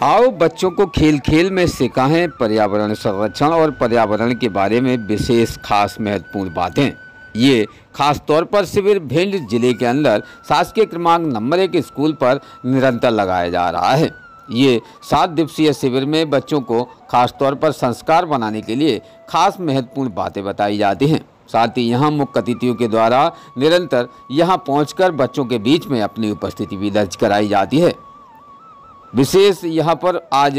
आओ बच्चों को खेल खेल में सिखाएं पर्यावरण संरक्षण और पर्यावरण के बारे में विशेष खास महत्वपूर्ण बातें। ये खास तौर पर शिविर भिंड जिले के अंदर शासकीय क्रमांक नंबर 1 स्कूल पर निरंतर लगाया जा रहा है। ये 7 दिवसीय शिविर में बच्चों को खास तौर पर संस्कार बनाने के लिए खास महत्वपूर्ण बातें बताई जाती हैं। साथ ही यहाँ मुख्य अतिथियों के द्वारा निरंतर यहाँ पहुँचकर बच्चों के बीच में अपनी उपस्थिति भी दर्ज कराई जाती है। विशेष यहाँ पर आज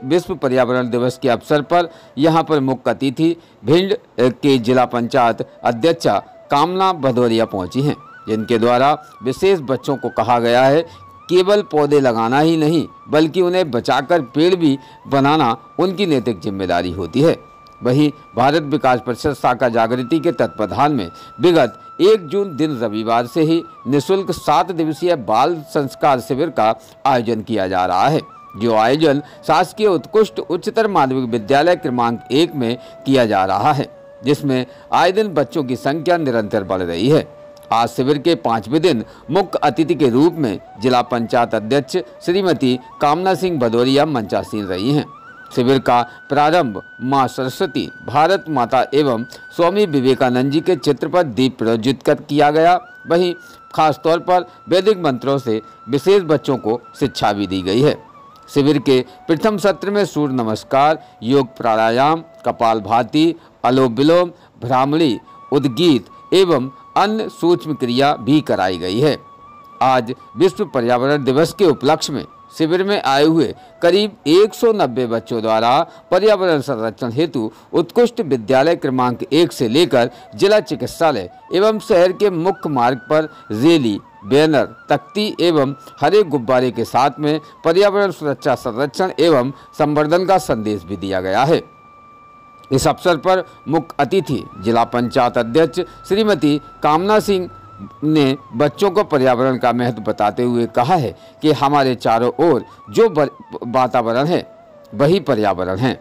विश्व पर्यावरण दिवस के अवसर पर यहाँ पर मुख्य अतिथि भिंड के जिला पंचायत अध्यक्षा कामना भदौरिया पहुँची हैं, जिनके द्वारा विशेष बच्चों को कहा गया है केवल पौधे लगाना ही नहीं बल्कि उन्हें बचाकर पेड़ भी बनाना उनकी नैतिक जिम्मेदारी होती है। वहीं भारत विकास परिषद शाखा जागृति के तत्वाधान में विगत 1 जून दिन रविवार से ही निःशुल्क 7 दिवसीय बाल संस्कार शिविर का आयोजन किया जा रहा है, जो आयोजन शासकीय उत्कृष्ट उच्चतर माध्यमिक विद्यालय क्रमांक 1 में किया जा रहा है, जिसमें आए दिन बच्चों की संख्या निरंतर बढ़ रही है। आज शिविर के 5वें दिन मुख्य अतिथि के रूप में जिला पंचायत अध्यक्ष श्रीमती कामना सिंह भदौरिया मंचासीन रही हैं। शिविर का प्रारंभ मां सरस्वती, भारत माता एवं स्वामी विवेकानंद जी के चित्र पर दीप प्रज्वलित कर किया गया। वहीं खास तौर पर वैदिक मंत्रों से विशेष बच्चों को शिक्षा भी दी गई है। शिविर के प्रथम सत्र में सूर्य नमस्कार, योग प्राणायाम, कपालभाति, अनुलोम विलोम, भ्रामरी, उद्गीत एवं अन्य सूक्ष्म क्रिया भी कराई गई है। आज विश्व पर्यावरण दिवस के उपलक्ष्य में शिविर में आए हुए करीब 190 बच्चों द्वारा पर्यावरण संरक्षण हेतु उत्कृष्ट विद्यालय क्रमांक 1 से लेकर जिला चिकित्सालय एवं शहर के मुख्य मार्ग पर रैली, बैनर, तख्ती एवं हरे गुब्बारे के साथ में पर्यावरण सुरक्षा, संरक्षण एवं संवर्धन का संदेश भी दिया गया है। इस अवसर पर मुख्य अतिथि जिला पंचायत अध्यक्ष श्रीमती कामना सिंह ने बच्चों को पर्यावरण का महत्व बताते हुए कहा है कि हमारे चारों ओर जो वातावरण है वही पर्यावरण है।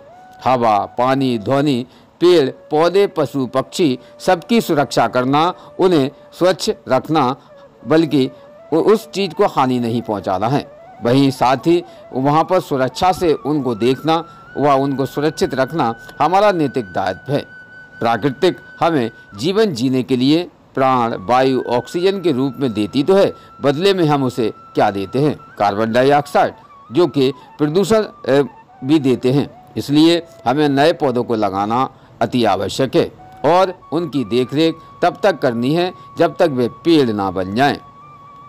हवा, पानी, ध्वनि, पेड़ पौधे, पशु पक्षी सबकी सुरक्षा करना, उन्हें स्वच्छ रखना बल्कि उस चीज़ को हानि नहीं पहुंचाना है। वहीं साथ ही वहां पर सुरक्षा से उनको देखना व उनको सुरक्षित रखना हमारा नैतिक दायित्व है। प्राकृतिक हमें जीवन जीने के लिए प्राण, वायु, ऑक्सीजन के रूप में देती तो है, बदले में हम उसे क्या देते हैं? कार्बन डाइऑक्साइड, जो कि प्रदूषण भी देते हैं। इसलिए हमें नए पौधों को लगाना अति आवश्यक है और उनकी देखरेख तब तक करनी है जब तक वे पेड़ ना बन जाएं।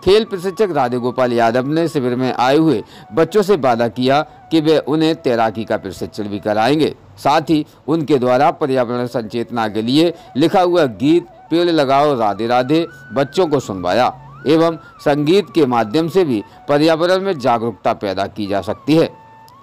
खेल प्रशिक्षक राधे गोपाल यादव ने शिविर में आए हुए बच्चों से वादा किया कि वे उन्हें तैराकी का प्रशिक्षण भी कराएंगे। साथ ही उनके द्वारा पर्यावरण संचेतना के लिए लिखा हुआ गीत पेड़ लगाओ राधे राधे बच्चों को सुनवाया एवं संगीत के माध्यम से भी पर्यावरण में जागरूकता पैदा की जा सकती है।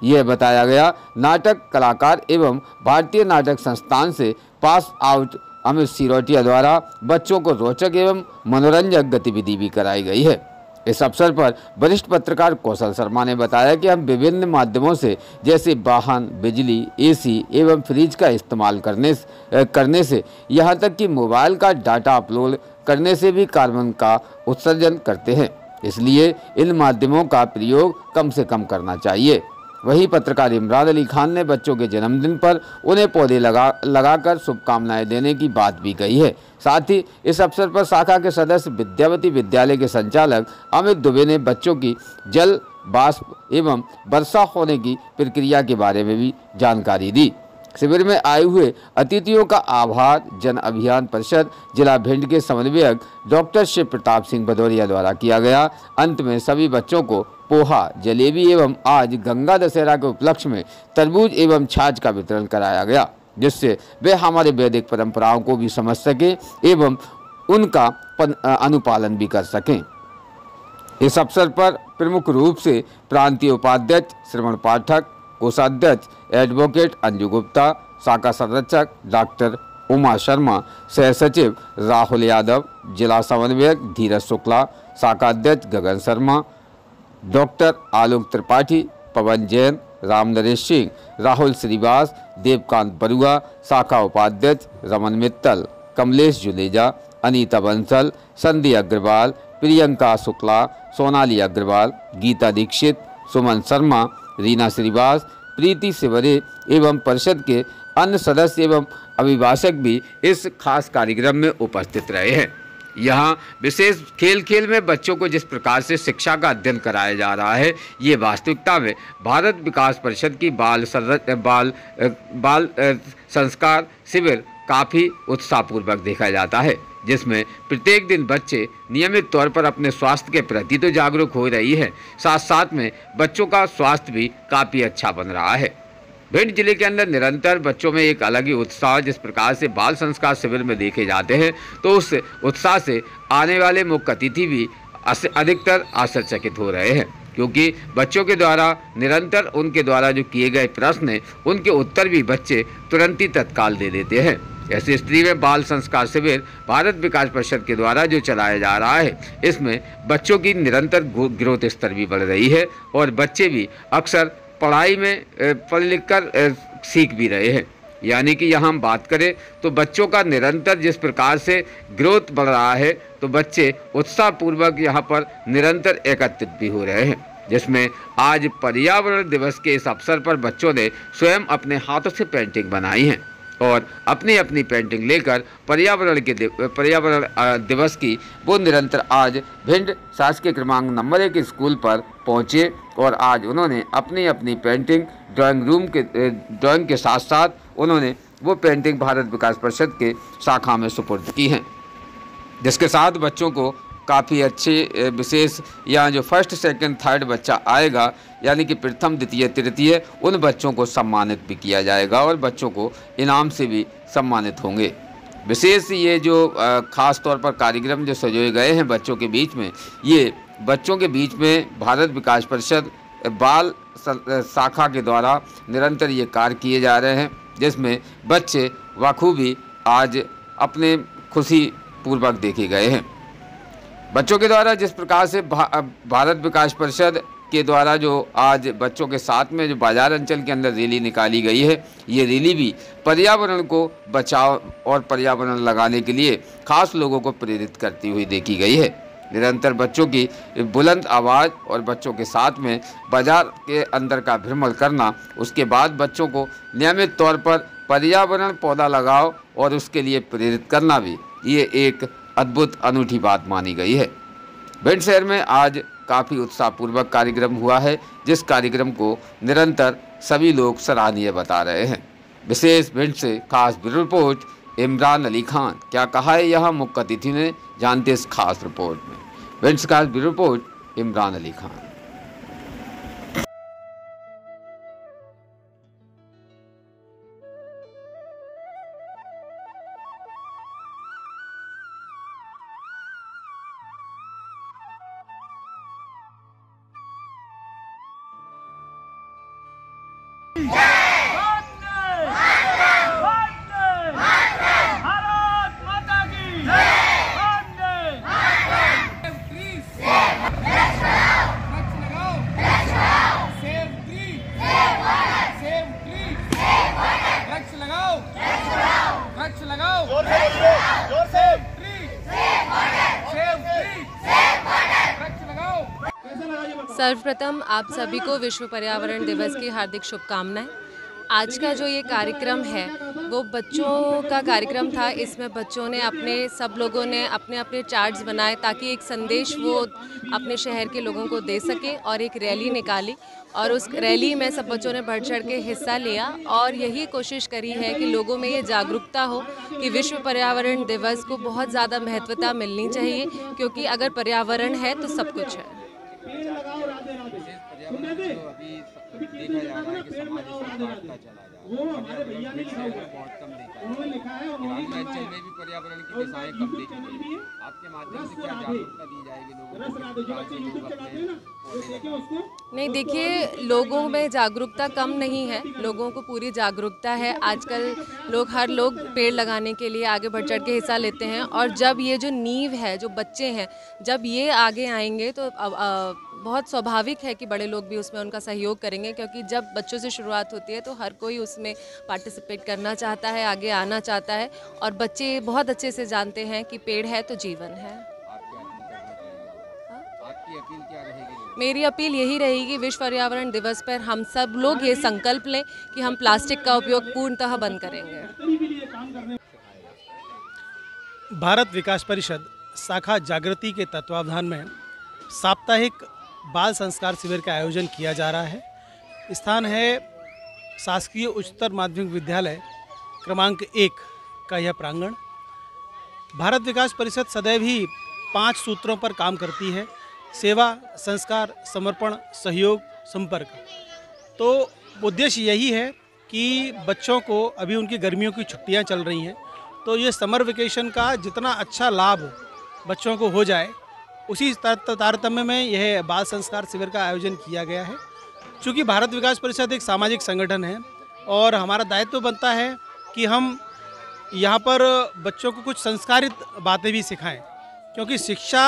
यह बताया गया। नाटक कलाकार एवं भारतीय नाटक संस्थान से पास आउट अमित सिरोटिया द्वारा बच्चों को रोचक एवं मनोरंजक गतिविधि भी कराई गई है। इस अवसर पर वरिष्ठ पत्रकार कौशल शर्मा ने बताया कि हम विभिन्न माध्यमों से जैसे वाहन, बिजली, एसी एवं फ्रिज का इस्तेमाल करने से यहाँ तक कि मोबाइल का डाटा अपलोड करने से भी कार्बन का उत्सर्जन करते हैं। इसलिए इन माध्यमों का प्रयोग कम से कम करना चाहिए। वहीं पत्रकार इमरान अली खान ने बच्चों के जन्मदिन पर उन्हें पौधे लगाकर शुभकामनाएं देने की बात भी कही है। साथ ही इस अवसर पर शाखा के सदस्य विद्यावती विद्यालय के संचालक अमित दुबे ने बच्चों की जल वाष्प एवं वर्षा होने की प्रक्रिया के बारे में भी जानकारी दी। शिविर में आए हुए अतिथियों का आभार जन अभियान परिषद जिला भिंड के समन्वयक डॉक्टर शिव प्रताप सिंह भदौरिया द्वारा किया गया। अंत में सभी बच्चों को पोहा, जलेबी एवं आज गंगा दशहरा के उपलक्ष्य में तरबूज एवं छाछ का वितरण कराया गया, जिससे वे हमारे वैदिक परंपराओं को भी समझ सकें एवं उनका अनुपालन भी कर सकें। इस अवसर पर प्रमुख रूप से प्रांतीय उपाध्यक्ष श्रवण पाठक, कोषाध्यक्ष एडवोकेट अंजू गुप्ता, शाखा संरक्षक डॉक्टर उमा शर्मा, सह सचिव राहुल यादव, जिला समन्वयक धीरज शुक्ला, शाखा अध्यक्ष गगन शर्मा, डॉक्टर आलोक त्रिपाठी, पवन जैन, राम नरेश सिंह, राहुल श्रीवास, देवकांत बरुआ, शाखा उपाध्यक्ष रमन मित्तल, कमलेश जुनेजा, अनीता बंसल, संधि अग्रवाल, प्रियंका शुक्ला, सोनाली अग्रवाल, गीता दीक्षित, सुमन शर्मा, रीना श्रीवास, प्रीति सिवरे एवं परिषद के अन्य सदस्य एवं अभिभाषक भी इस खास कार्यक्रम में उपस्थित रहे हैं। यहाँ विशेष खेल में बच्चों को जिस प्रकार से शिक्षा का अध्ययन कराया जा रहा है, ये वास्तविकता में भारत विकास परिषद की बाल संस्कार शिविर काफ़ी उत्साहपूर्वक देखा जाता है, जिसमें प्रत्येक दिन बच्चे नियमित तौर पर अपने स्वास्थ्य के प्रति तो जागरूक हो रही है, साथ साथ में बच्चों का स्वास्थ्य भी काफ़ी अच्छा बन रहा है। भिंड जिले के अंदर निरंतर बच्चों में एक अलग ही उत्साह जिस प्रकार से बाल संस्कार शिविर में देखे जाते हैं, तो उस उत्साह से आने वाले मुख्य अतिथि भी अधिकतर आश्चर्यचकित हो रहे हैं, क्योंकि बच्चों के द्वारा निरंतर उनके द्वारा जो किए गए प्रश्न हैं, उनके उत्तर भी बच्चे तुरंत ही तत्काल दे देते हैं। ऐसी स्थिति में बाल संस्कार शिविर भारत विकास परिषद के द्वारा जो चलाया जा रहा है, इसमें बच्चों की निरंतर ग्रोथ स्तर भी बढ़ रही है और बच्चे भी अक्सर पढ़ाई में पढ़ लिख कर सीख भी रहे हैं। यानी कि यहाँ हम बात करें तो बच्चों का निरंतर जिस प्रकार से ग्रोथ बढ़ रहा है, तो बच्चे उत्साहपूर्वक यहाँ पर निरंतर एकत्रित भी हो रहे हैं, जिसमें आज पर्यावरण दिवस के इस अवसर पर बच्चों ने स्वयं अपने हाथों से पेंटिंग बनाई हैं और अपनी अपनी पेंटिंग लेकर पर्यावरण दिवस की वो निरंतर आज भिंड शासकीय क्रमांक नंबर 1 स्कूल पर पहुँचे और आज उन्होंने अपनी अपनी पेंटिंग ड्राइंग के साथ साथ उन्होंने वो पेंटिंग भारत विकास परिषद के शाखा में सुपुर्द की हैं, जिसके साथ बच्चों को काफ़ी अच्छे विशेष यहाँ जो फर्स्ट सेकंड थर्ड बच्चा आएगा, यानी कि प्रथम द्वितीय तृतीय, उन बच्चों को सम्मानित भी किया जाएगा और बच्चों को इनाम से भी सम्मानित होंगे। विशेष ये जो ख़ास तौर पर कार्यक्रम जो सजाए गए हैं बच्चों के बीच में, ये बच्चों के बीच में भारत विकास परिषद बाल शाखा के द्वारा निरंतर ये कार्य किए जा रहे हैं, जिसमें बच्चे बखूबी आज अपने खुशी पूर्वक देखे गए हैं। बच्चों के द्वारा जिस प्रकार से भारत विकास परिषद के द्वारा जो आज बच्चों के साथ में जो बाजार अंचल के अंदर रैली निकाली गई है, ये रैली भी पर्यावरण को बचाव और पर्यावरण लगाने के लिए खास लोगों को प्रेरित करती हुई देखी गई है। निरंतर बच्चों की बुलंद आवाज़ और बच्चों के साथ में बाजार के अंदर का भ्रमण करना, उसके बाद बच्चों को नियमित तौर पर पर्यावरण पौधा लगाओ और उसके लिए प्रेरित करना भी ये एक अद्भुत अनूठी बात मानी गई है। भिंड शहर में आज काफ़ी उत्साहपूर्वक कार्यक्रम हुआ है, जिस कार्यक्रम को निरंतर सभी लोग सराहनीय बता रहे हैं। विशेष भिंड से खास ब्यूरो रिपोर्ट इमरान अली खान। क्या कहा है यहाँ मुख्य अतिथि ने, जानते इस खास रिपोर्ट में। भिंड से खास ब्यूरो रिपोर्ट इमरान अली खान। सर्वप्रथम आप सभी को विश्व पर्यावरण दिवस की हार्दिक शुभकामनाएं। आज का जो ये कार्यक्रम है वो बच्चों का कार्यक्रम था। इसमें बच्चों ने सब लोगों ने अपने अपने चार्ट्स बनाए ताकि एक संदेश वो अपने शहर के लोगों को दे सके और एक रैली निकाली और उस रैली में सब बच्चों ने बढ़ चढ़ के हिस्सा लिया और यही कोशिश करी है कि लोगों में ये जागरूकता हो कि विश्व पर्यावरण दिवस को बहुत ज़्यादा महत्वता मिलनी चाहिए, क्योंकि अगर पर्यावरण है तो सब कुछ है। देखा जा रहा है कि समाज इससे काटता चला जा रहा है। वो हमारे भैया ने लिखा है, बहुत कम देखा है, उन्होंने लिखा है। और ग्रामीण में भी पर्यावरण की दिशाएं कम देखी गई। आपके माध्यम से क्या जागरूकता दी जाएगी लोगों को? नहीं, देखिए, लोगों में जागरूकता कम नहीं है, लोगों को पूरी जागरूकता है। आजकल हर लोग पेड़ लगाने के लिए आगे बढ़ चढ़ के हिस्सा लेते हैं और जब ये जो नींव है, जो बच्चे हैं, जब ये आगे आएंगे तो बहुत स्वाभाविक है कि बड़े लोग भी उसमें उनका सहयोग करेंगे, क्योंकि जब बच्चों से शुरुआत होती है तो हर कोई उसमें पार्टिसिपेट करना चाहता है, आगे आना चाहता है और बच्चे बहुत अच्छे से जानते हैं कि पेड़ है तो जीवन है। आपकी अपील क्या रहेगी? मेरी अपील यही रहेगी विश्व पर्यावरण दिवस पर हम सब लोग ये संकल्प लें कि हम प्लास्टिक का उपयोग पूर्णतः बंद करेंगे। भारत विकास परिषद शाखा जागृति के तत्वावधान में साप्ताहिक बाल संस्कार शिविर का आयोजन किया जा रहा है। स्थान है शासकीय उच्चतर माध्यमिक विद्यालय क्रमांक 1 का यह प्रांगण। भारत विकास परिषद सदैव ही 5 सूत्रों पर काम करती है: सेवा, संस्कार, समर्पण, सहयोग, संपर्क। तो उद्देश्य यही है कि बच्चों को, अभी उनकी गर्मियों की छुट्टियां चल रही हैं, तो ये समर वेकेशन का जितना अच्छा लाभ बच्चों को हो जाए, उसी तारतम्य में यह बाल संस्कार शिविर का आयोजन किया गया है। चूँकि भारत विकास परिषद एक सामाजिक संगठन है और हमारा दायित्व बनता है कि हम यहाँ पर बच्चों को कुछ संस्कारित बातें भी सिखाएं, क्योंकि शिक्षा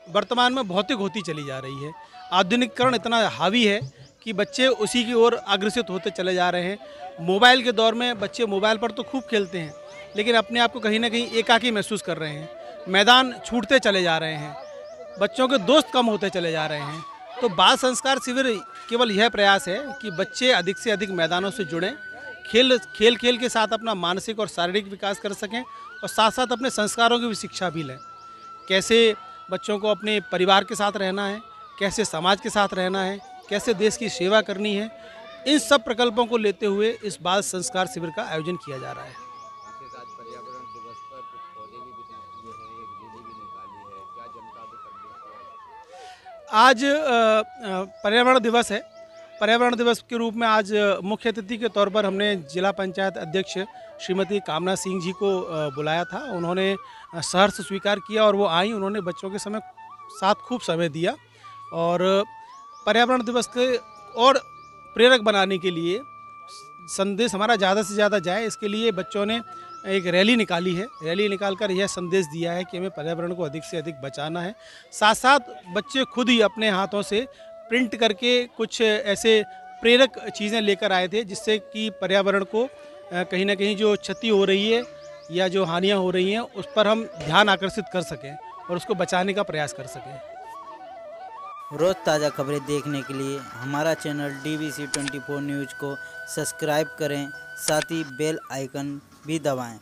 वर्तमान में भौतिक होती चली जा रही है। आधुनिकीकरण इतना हावी है कि बच्चे उसी की ओर अग्रसित होते चले जा रहे हैं। मोबाइल के दौर में बच्चे मोबाइल पर तो खूब खेलते हैं, लेकिन अपने आप को कहीं ना कहीं एकाकी महसूस कर रहे हैं। मैदान छूटते चले जा रहे हैं, बच्चों के दोस्त कम होते चले जा रहे हैं। तो बाल संस्कार शिविर केवल यह प्रयास है कि बच्चे अधिक से अधिक मैदानों से जुड़ें, खेल के साथ अपना मानसिक और शारीरिक विकास कर सकें और साथ साथ अपने संस्कारों की भी शिक्षा भी लें। कैसे बच्चों को अपने परिवार के साथ रहना है, कैसे समाज के साथ रहना है, कैसे देश की सेवा करनी है, इन सब प्रकल्पों को लेते हुए इस बाल संस्कार शिविर का आयोजन किया जा रहा है। पर्यावरण दिवस पर कुछ पौधे भी वितरित किए हैं, एक रैली भी निकाली है, क्या जनता को संदेश है? आज पर्यावरण दिवस है। पर्यावरण दिवस के रूप में आज मुख्य अतिथि के तौर पर हमने जिला पंचायत अध्यक्ष श्रीमती कामना सिंह जी को बुलाया था। उन्होंने सहर्ष स्वीकार किया और वो आई। उन्होंने बच्चों के साथ खूब समय दिया और पर्यावरण दिवस के और प्रेरक बनाने के लिए संदेश हमारा ज़्यादा से ज़्यादा जाए, इसके लिए बच्चों ने एक रैली निकाली है। रैली निकालकर यह संदेश दिया है कि हमें पर्यावरण को अधिक से अधिक बचाना है। साथ साथ बच्चे खुद ही अपने हाथों से प्रिंट करके कुछ ऐसे प्रेरक चीज़ें लेकर आए थे, जिससे कि पर्यावरण को कहीं ना कहीं जो क्षति हो रही है या जो हानियां हो रही हैं उस पर हम ध्यान आकर्षित कर सकें और उसको बचाने का प्रयास कर सकें। रोज़ ताज़ा खबरें देखने के लिए हमारा चैनल DVC 24 न्यूज़ को सब्सक्राइब करें, साथ ही बेल आइकन भी दबाएं।